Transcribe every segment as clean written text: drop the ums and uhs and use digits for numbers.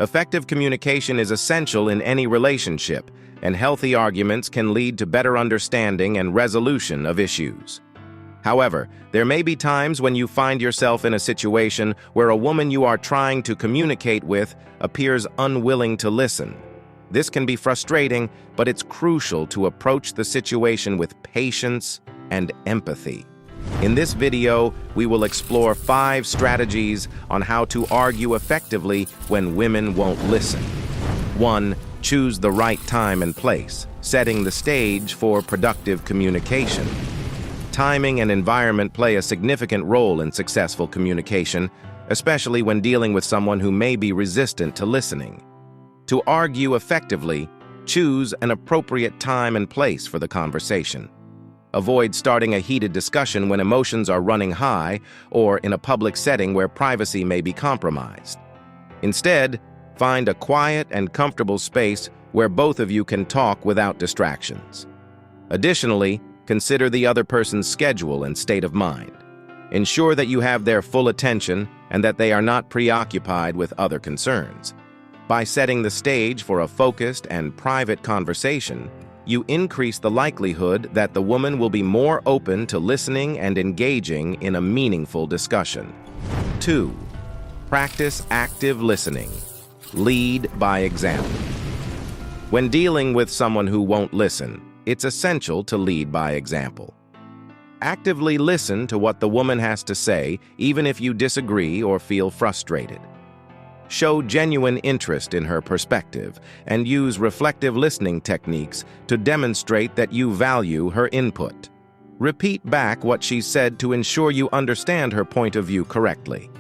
Effective communication is essential in any relationship, and healthy arguments can lead to better understanding and resolution of issues. However, there may be times when you find yourself in a situation where a woman you are trying to communicate with appears unwilling to listen. This can be frustrating, but it's crucial to approach the situation with patience and empathy. In this video, we will explore 5 strategies on how to argue effectively when women won't listen. 1. Choose the right time and place, setting the stage for productive communication. Timing and environment play a significant role in successful communication, especially when dealing with someone who may be resistant to listening. To argue effectively, choose an appropriate time and place for the conversation. Avoid starting a heated discussion when emotions are running high or in a public setting where privacy may be compromised. Instead, find a quiet and comfortable space where both of you can talk without distractions. Additionally, consider the other person's schedule and state of mind. Ensure that you have their full attention and that they are not preoccupied with other concerns. By setting the stage for a focused and private conversation, you increase the likelihood that the woman will be more open to listening and engaging in a meaningful discussion. 2. Practice active listening. Lead by example. When dealing with someone who won't listen, it's essential to lead by example. Actively listen to what the woman has to say, even if you disagree or feel frustrated. Show genuine interest in her perspective and use reflective listening techniques to demonstrate that you value her input. Repeat back what she said to ensure you understand her point of view correctly.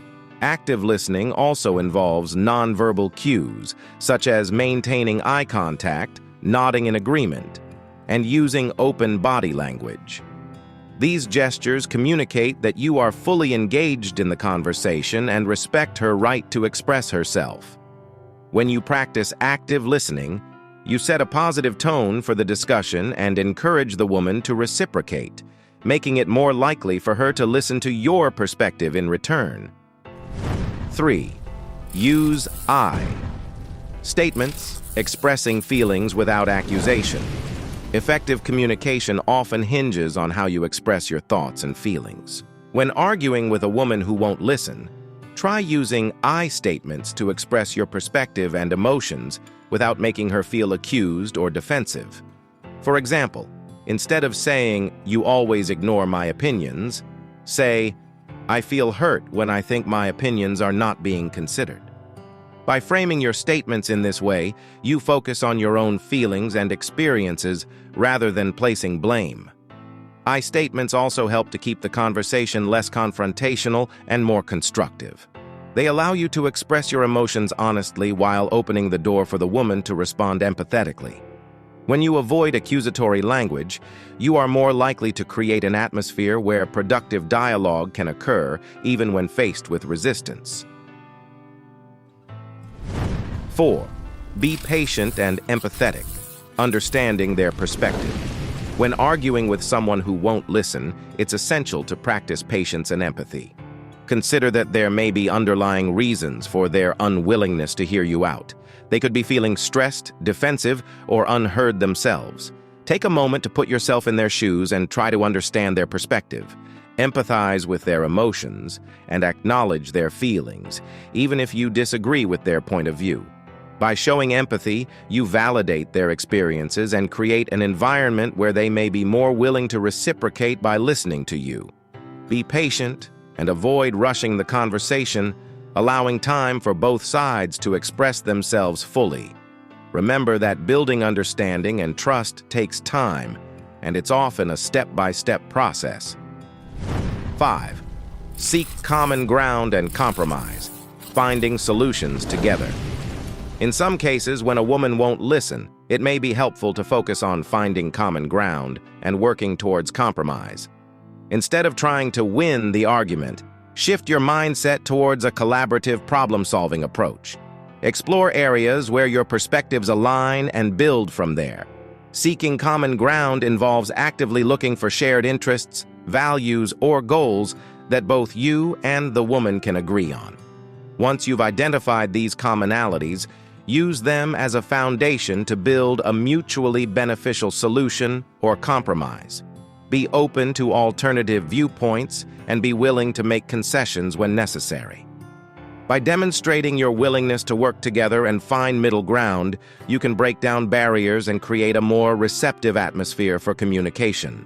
Active listening also involves nonverbal cues, such as maintaining eye contact, nodding in agreement, and using open body language. These gestures communicate that you are fully engaged in the conversation and respect her right to express herself. When you practice active listening, you set a positive tone for the discussion and encourage the woman to reciprocate, making it more likely for her to listen to your perspective in return. 3. Use I. Statements, expressing feelings without accusation. Effective communication often hinges on how you express your thoughts and feelings. When arguing with a woman who won't listen, try using I statements to express your perspective and emotions without making her feel accused or defensive. For example, instead of saying, "You always ignore my opinions," say, "I feel hurt when I think my opinions are not being considered." By framing your statements in this way, you focus on your own feelings and experiences rather than placing blame. I statements also help to keep the conversation less confrontational and more constructive. They allow you to express your emotions honestly while opening the door for the woman to respond empathetically. When you avoid accusatory language, you are more likely to create an atmosphere where productive dialogue can occur even when faced with resistance. 4. Be patient and empathetic, understanding their perspective. When arguing with someone who won't listen, it's essential to practice patience and empathy. Consider that there may be underlying reasons for their unwillingness to hear you out. They could be feeling stressed, defensive, or unheard themselves. Take a moment to put yourself in their shoes and try to understand their perspective. Empathize with their emotions and acknowledge their feelings, even if you disagree with their point of view. By showing empathy, you validate their experiences and create an environment where they may be more willing to reciprocate by listening to you. Be patient and avoid rushing the conversation, allowing time for both sides to express themselves fully. Remember that building understanding and trust takes time, and it's often a step-by-step process. 5. Seek common ground and compromise, finding solutions together. In some cases, when a woman won't listen, it may be helpful to focus on finding common ground and working towards compromise. Instead of trying to win the argument, shift your mindset towards a collaborative problem-solving approach. Explore areas where your perspectives align and build from there. Seeking common ground involves actively looking for shared interests, values, or goals that both you and the woman can agree on. Once you've identified these commonalities, use them as a foundation to build a mutually beneficial solution or compromise. Be open to alternative viewpoints and be willing to make concessions when necessary. By demonstrating your willingness to work together and find middle ground, you can break down barriers and create a more receptive atmosphere for communication.